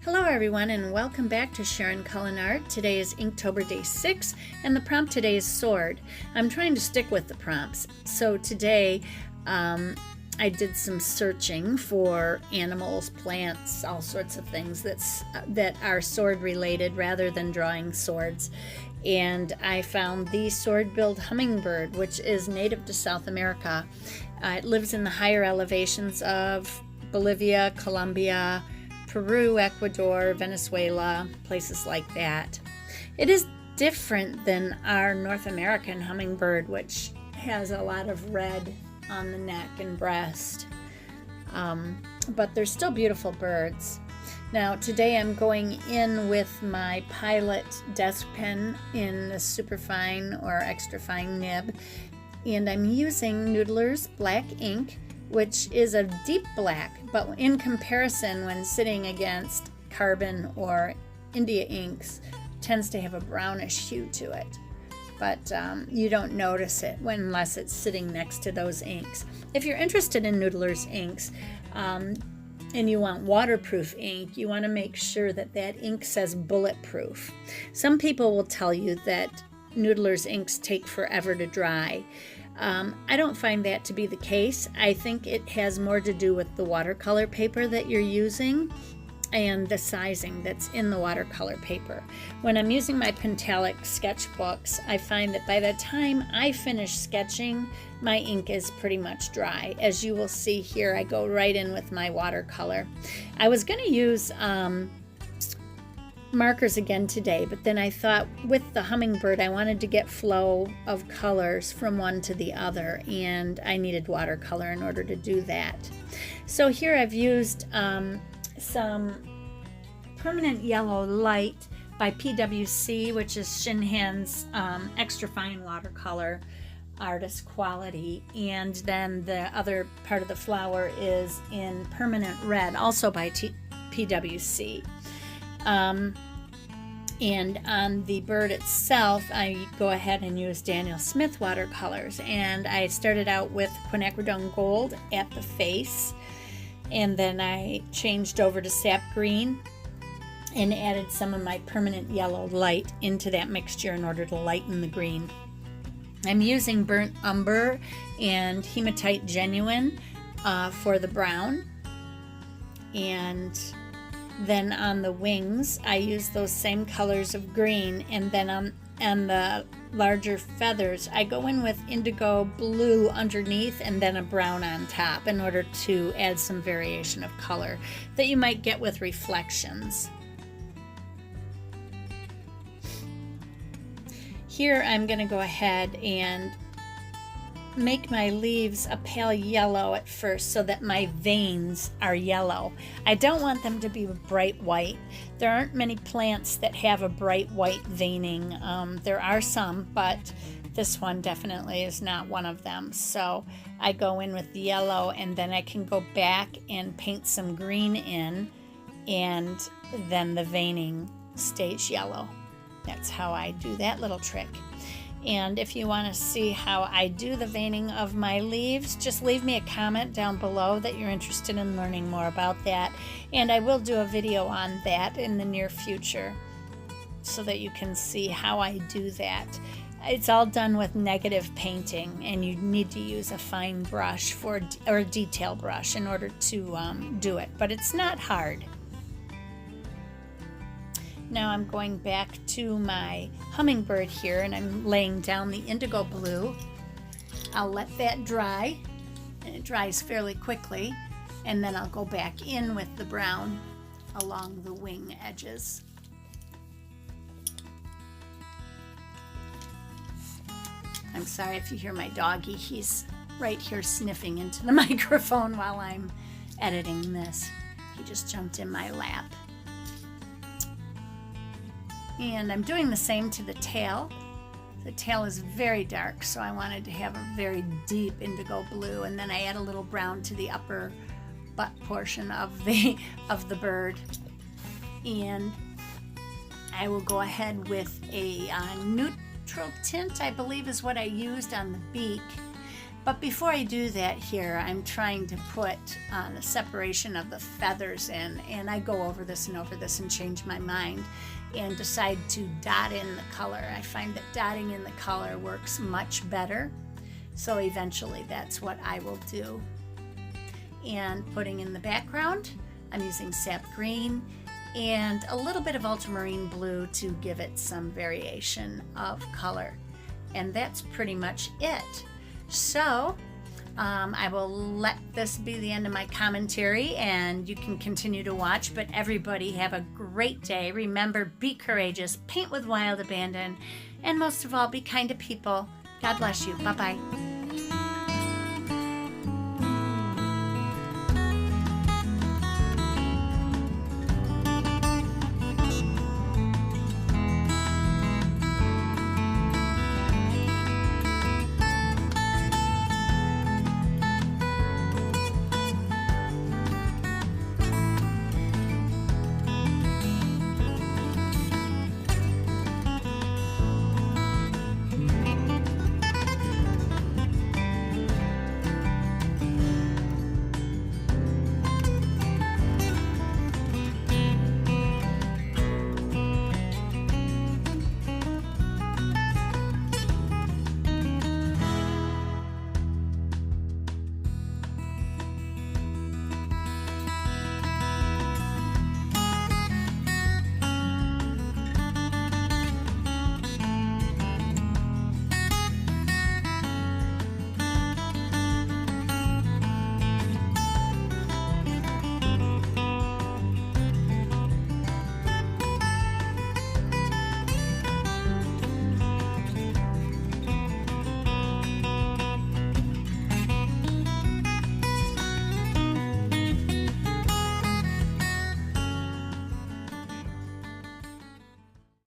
Hello everyone and welcome back to Sharoncullenfineart. Today is Inktober day 6 and the prompt today is sword. I'm trying to stick with the prompts. So today I did some searching for animals, plants, all sorts of things that are sword related rather than drawing swords. And I found the sword-billed hummingbird, which is native to South America. It lives in the higher elevations of Bolivia, Colombia, Peru, Ecuador, Venezuela, places like that. It is different than our North American hummingbird, which has a lot of red on the neck and breast. But they're still beautiful birds. Now today I'm going in with my Pilot desk pen in the superfine or extra fine nib, and I'm using Noodler's black ink, which is a deep black, but in comparison when sitting against carbon or India inks, tends to have a brownish hue to it. But you don't notice it unless it's sitting next to those inks. If you're interested in Noodler's inks and you want waterproof ink, you want to make sure that that ink says bulletproof. Some people will tell you that Noodler's inks take forever to dry. I don't find that to be the case. I think it has more to do with the watercolor paper that you're using and the sizing that's in the watercolor paper. When I'm using my Pentalic sketchbooks, I find that by the time I finish sketching, my ink is pretty much dry. As you will see here, I go right in with my watercolor. I was going to use markers again today, but then I thought with the hummingbird I wanted to get flow of colors from one to the other, and I needed watercolor in order to do that. So here I've used some permanent yellow light by PWC, which is Shinhan's extra fine watercolor artist quality, and then the other part of the flower is in permanent red, also by PWC. And on the bird itself, I go ahead and use Daniel Smith watercolors. And I started out with quinacridone gold at the face, and then I changed over to sap green and added some of my permanent yellow light into that mixture in order to lighten the green. I'm using burnt umber and hematite genuine for the brown, and then on the wings, I use those same colors of green, and then on the larger feathers, I go in with indigo blue underneath and then a brown on top in order to add some variation of color that you might get with reflections. Here I'm going to go ahead and make my leaves a pale yellow at first so that my veins are yellow. I don't want them to be bright white. There aren't many plants that have a bright white veining. There are some, but this one definitely is not one of them. So I go in with the yellow, and then I can go back and paint some green in, and then the veining stays yellow. That's how I do that little trick. And if you want to see how I do the veining of my leaves, just leave me a comment down below that you're interested in learning more about that. And I will do a video on that in the near future so that you can see how I do that. It's all done with negative painting, and you need to use a fine brush or a detail brush in order to do it, but it's not hard. Now I'm going back to my hummingbird here, and I'm laying down the indigo blue. I'll let that dry, and it dries fairly quickly, and then I'll go back in with the brown along the wing edges. I'm sorry if you hear my doggy. He's right here sniffing into the microphone while I'm editing this. He just jumped in my lap. And I'm doing the same to the tail. The tail is very dark, so I wanted to have a very deep indigo blue, and then I add a little brown to the upper butt portion of the bird. And I will go ahead with a neutral tint, I believe is what I used on the beak. But before I do that here, I'm trying to put the separation of the feathers in, and I go over this and change my mind and decide to dot in the color. I find that dotting in the color works much better, so eventually that's what I will do. And putting in the background, I'm using sap green and a little bit of ultramarine blue to give it some variation of color. And that's pretty much it. So I will let this be the end of my commentary, and you can continue to watch. But everybody have a great day. Remember, be courageous, paint with wild abandon, and most of all, be kind to people. God bless you. Bye-bye.